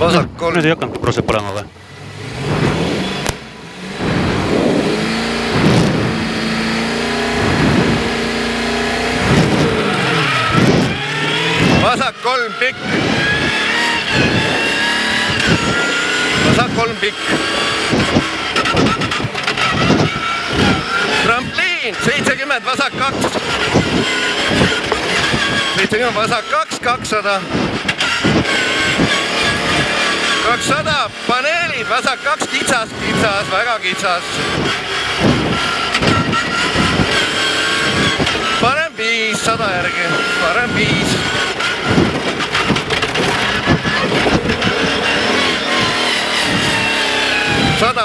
vasak 3. Nüüd ei hakanud puruseb põlema või? Vasak 3 pikk. Vasak 3 pikk. Trampliin 70, vasak 2. 70, vasak 2, 200. 200, paneelid, vasak 2, kitsas, väga kitsas. Parem 5, 100 järgi, parem 5.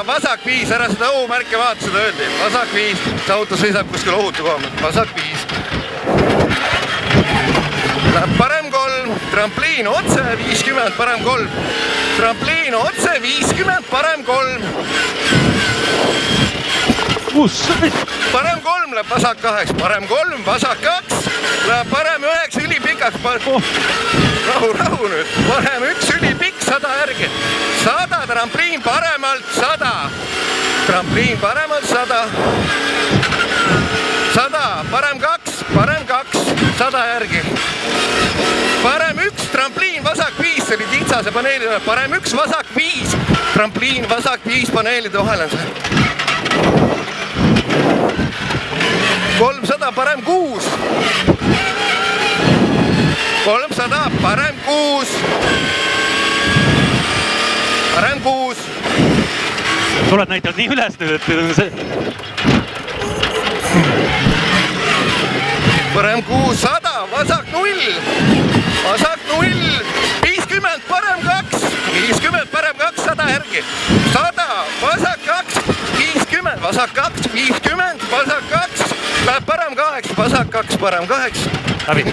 Vasak 5, ära seda õhumärke vaata, seda öeldi. Vasak 5, see auto sõisab kuskil ohutu koha. Vasak 5. Läheb parem 3, trampliin otse 50, parem 3. Trampliin otse 50, parem 3. Parem 3 läheb vasak 8, parem 3, vasak 2. Läheb parem 9, ülipikaks. Rahu nüüd. Parem 1, ülipikk, 100 järgi. 100, trampliin paremalt 100. Trampliin paremalt 100. 100, parem 2, 100 järgi. Parem 1, trampliin, vasak 5, see oli titsase paneeli. Parem 1, vasak 5, trampliin, vasak 5, paneelide vahel on see. 300, parem 6. 300, parem 6. Parem 6. Tuled näitavad nii üles nüüd, et on see... Parem 600, vasak 0. Vasak 0. 50, parem 2. 50, parem 2, 100 järgi. 100, vasak 2. 50, vasak 2. 50, vasak 2. Läheb parem 8, vasak 2, parem 8. Läbi.